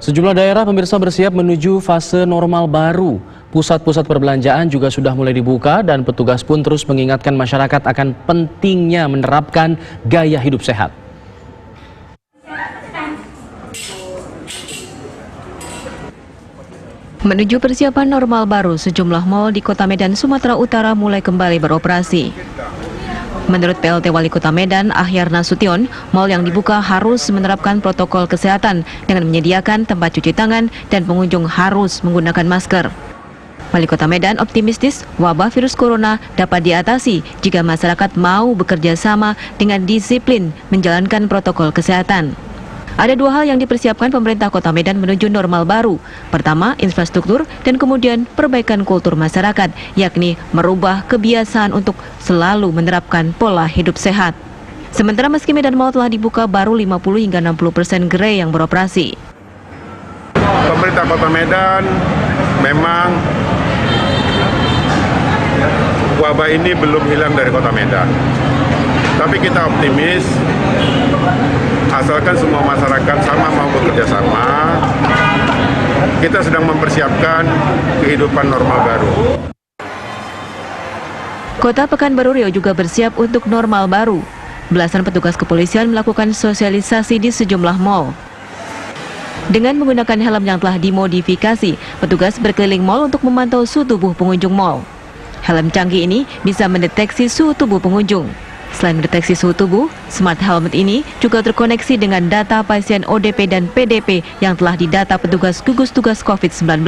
Sejumlah daerah pemirsa bersiap menuju fase normal baru. Pusat-pusat perbelanjaan juga sudah mulai dibuka dan petugas pun terus mengingatkan masyarakat akan pentingnya menerapkan gaya hidup sehat. Menuju persiapan normal baru, sejumlah mal di Kota Medan, Sumatera Utara mulai kembali beroperasi. Menurut PLT Wali Kota Medan, Ahyar Nasution, mal yang dibuka harus menerapkan protokol kesehatan dengan menyediakan tempat cuci tangan dan pengunjung harus menggunakan masker. Wali Kota Medan optimistis wabah virus corona dapat diatasi jika masyarakat mau bekerja sama dengan disiplin menjalankan protokol kesehatan. Ada dua hal yang dipersiapkan pemerintah Kota Medan menuju normal baru. Pertama, infrastruktur dan kemudian perbaikan kultur masyarakat, yakni merubah kebiasaan untuk selalu menerapkan pola hidup sehat. Sementara meski Medan Mall telah dibuka, baru 50 hingga 60% gerai yang beroperasi. Pemerintah Kota Medan memang wabah ini belum hilang dari Kota Medan. Tapi kita optimis, asalkan semua masyarakat sama mau bekerja sama, kita sedang mempersiapkan kehidupan normal baru. Kota Pekanbaru Riau juga bersiap untuk normal baru. Belasan petugas kepolisian melakukan sosialisasi di sejumlah mal. Dengan menggunakan helm yang telah dimodifikasi, petugas berkeliling mal untuk memantau suhu tubuh pengunjung mal. Helm canggih ini bisa mendeteksi suhu tubuh pengunjung. Selain mendeteksi suhu tubuh, smart helmet ini juga terkoneksi dengan data pasien ODP dan PDP yang telah didata petugas gugus tugas COVID-19.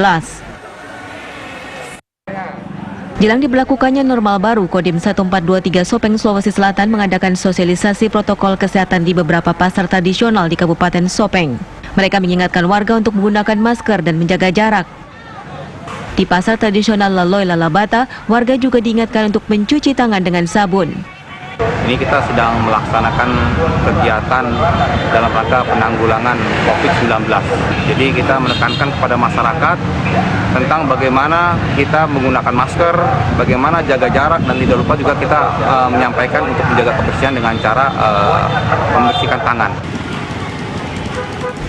Jelang diberlakukannya normal baru, Kodim 1423 Sopeng, Sulawesi Selatan mengadakan sosialisasi protokol kesehatan di beberapa pasar tradisional di Kabupaten Sopeng. Mereka mengingatkan warga untuk menggunakan masker dan menjaga jarak. Di pasar tradisional Laloy Lalabata, warga juga diingatkan untuk mencuci tangan dengan sabun. Ini kita sedang melaksanakan kegiatan dalam rangka penanggulangan COVID-19. Jadi kita menekankan kepada masyarakat tentang bagaimana kita menggunakan masker, bagaimana jaga jarak, dan tidak lupa juga kita menyampaikan untuk menjaga kebersihan dengan cara membersihkan tangan.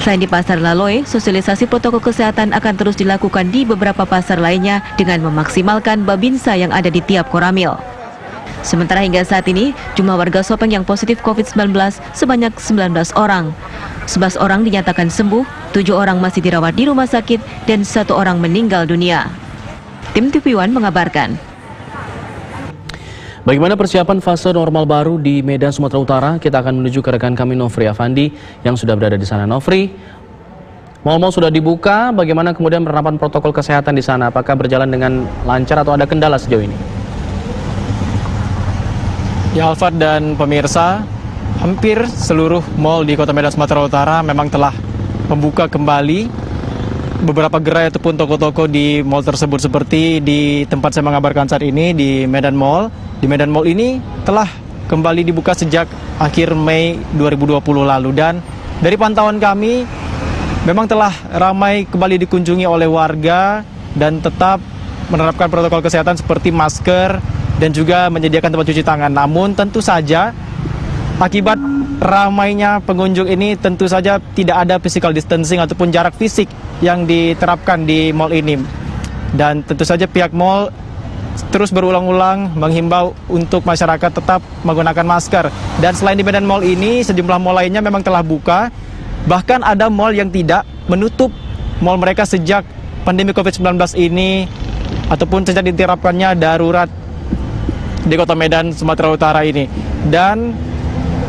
Selain di Pasar Laloy, sosialisasi protokol kesehatan akan terus dilakukan di beberapa pasar lainnya dengan memaksimalkan babinsa yang ada di tiap koramil. Sementara hingga saat ini, jumlah warga Sopeng yang positif COVID-19 sebanyak 19 orang. 11 orang dinyatakan sembuh, 7 orang masih dirawat di rumah sakit, dan 1 orang meninggal dunia. Tim TV One mengabarkan. Bagaimana persiapan fase normal baru di Medan, Sumatera Utara? Kita akan menuju ke rekan kami Nofri Afandi yang sudah berada di sana. Nofri, mal-mal sudah dibuka, bagaimana kemudian penerapan protokol kesehatan di sana? Apakah berjalan dengan lancar atau ada kendala sejauh ini? Ya, Alfat dan pemirsa, hampir seluruh mal di Kota Medan, Sumatera Utara memang telah membuka kembali beberapa gerai ataupun toko-toko di mal tersebut, seperti di tempat saya mengabarkan saat ini di Medan Mall. Di Medan Mall ini telah kembali dibuka sejak akhir Mei 2020 lalu, dan dari pantauan kami memang telah ramai kembali dikunjungi oleh warga dan tetap menerapkan protokol kesehatan seperti masker dan juga menyediakan tempat cuci tangan. Namun tentu saja akibat ramainya pengunjung ini tentu saja tidak ada physical distancing ataupun jarak fisik yang diterapkan di mal ini. Dan tentu saja pihak mal terus berulang-ulang menghimbau untuk masyarakat tetap menggunakan masker. Dan selain di Medan Mall ini, sejumlah mal lainnya memang telah buka. Bahkan ada mal yang tidak menutup mal mereka sejak pandemi COVID-19 ini ataupun sejak diterapkannya darurat di Kota Medan, Sumatera Utara ini. Dan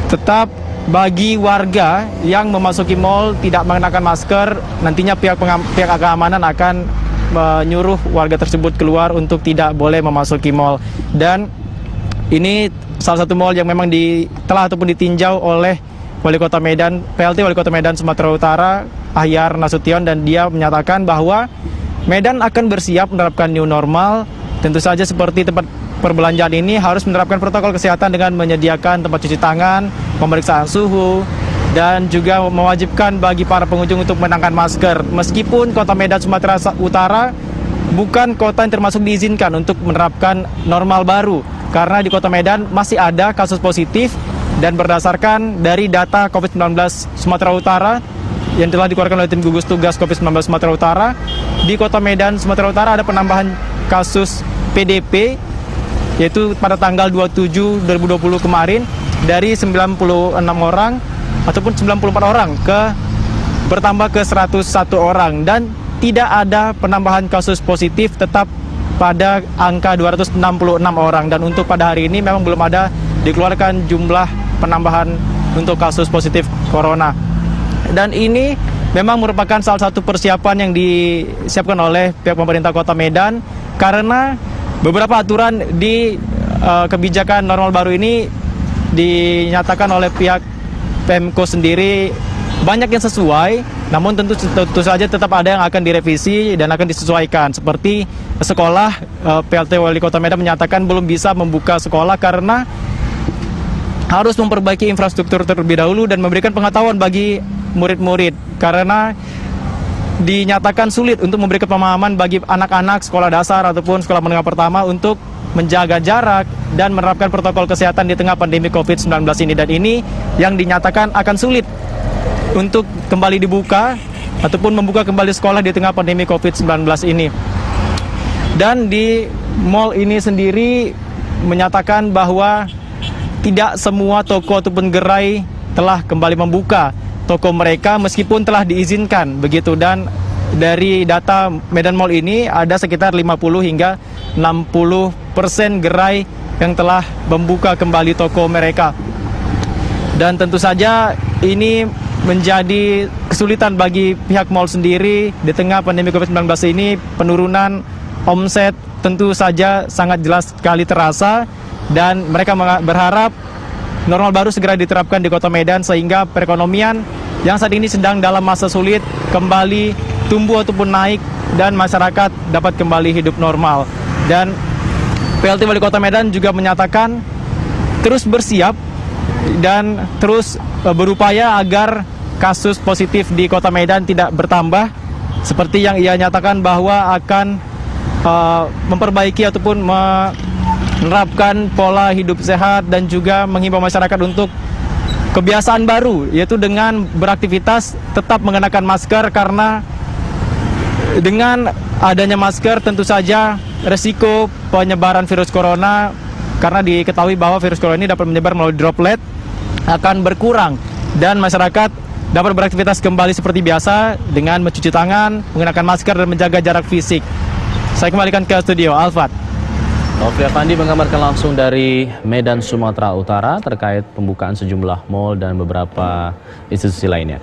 tetap bagi warga yang memasuki mal tidak mengenakan masker, nantinya pihak keamanan akan menyuruh warga tersebut keluar untuk tidak boleh memasuki mal. Dan ini salah satu mal yang memang telah ataupun ditinjau oleh Wali Kota Medan, PLT Wali Kota Medan Sumatera Utara, Ahyar Nasution, dan dia menyatakan bahwa Medan akan bersiap menerapkan new normal. Tentu saja seperti tempat perbelanjaan ini harus menerapkan protokol kesehatan dengan menyediakan tempat cuci tangan, pemeriksaan suhu, dan juga mewajibkan bagi para pengunjung untuk mengenakan masker. Meskipun Kota Medan, Sumatera Utara bukan kota yang termasuk diizinkan untuk menerapkan normal baru, karena di Kota Medan masih ada kasus positif, dan berdasarkan dari data COVID-19 Sumatera Utara, yang telah dikeluarkan oleh tim gugus tugas COVID-19 Sumatera Utara, di Kota Medan, Sumatera Utara ada penambahan kasus PDP, yaitu pada tanggal 27 2020 kemarin, dari 96 orang ataupun 94 orang bertambah ke 101 orang, dan tidak ada penambahan kasus positif, tetap pada angka 266 orang. Dan untuk pada hari ini memang belum ada dikeluarkan jumlah penambahan untuk kasus positif corona. Dan ini memang merupakan salah satu persiapan yang disiapkan oleh pihak pemerintah Kota Medan, karena beberapa aturan di kebijakan normal baru ini dinyatakan oleh pihak Pemko sendiri banyak yang sesuai, namun tentu saja tetap ada yang akan direvisi dan akan disesuaikan. Seperti sekolah, PLT Wali Kota Medan menyatakan belum bisa membuka sekolah karena harus memperbaiki infrastruktur terlebih dahulu dan memberikan pengetahuan bagi murid-murid, karena dinyatakan sulit untuk memberikan pemahaman bagi anak-anak sekolah dasar ataupun sekolah menengah pertama untuk menjaga jarak dan menerapkan protokol kesehatan di tengah pandemi COVID-19 ini. Dan ini yang dinyatakan akan sulit untuk kembali dibuka ataupun membuka kembali sekolah di tengah pandemi COVID-19 ini. Dan di mall ini sendiri menyatakan bahwa tidak semua toko ataupun gerai telah kembali membuka toko mereka meskipun telah diizinkan begitu. Dan dari data Medan Mall ini ada sekitar 50 hingga 60% gerai yang telah membuka kembali toko mereka. Dan tentu saja ini menjadi kesulitan bagi pihak mall sendiri di tengah pandemi COVID-19 ini. Penurunan omset tentu saja sangat jelas sekali terasa, dan mereka berharap normal baru segera diterapkan di Kota Medan sehingga perekonomian yang saat ini sedang dalam masa sulit kembali tumbuh ataupun naik dan masyarakat dapat kembali hidup normal. Dan PLT Wali Kota Medan juga menyatakan terus bersiap dan terus berupaya agar kasus positif di Kota Medan tidak bertambah, seperti yang ia nyatakan bahwa akan memperbaiki ataupun menerapkan pola hidup sehat dan juga menghimbau masyarakat untuk kebiasaan baru, yaitu dengan beraktivitas tetap mengenakan masker, karena dengan adanya masker tentu saja resiko penyebaran virus corona, karena diketahui bahwa virus corona ini dapat menyebar melalui droplet, akan berkurang dan masyarakat dapat beraktivitas kembali seperti biasa dengan mencuci tangan, mengenakan masker dan menjaga jarak fisik. Saya kembalikan ke studio, Alfat. Nofri Afandi menggambarkan langsung dari Medan, Sumatera Utara terkait pembukaan sejumlah mal dan beberapa institusi lainnya.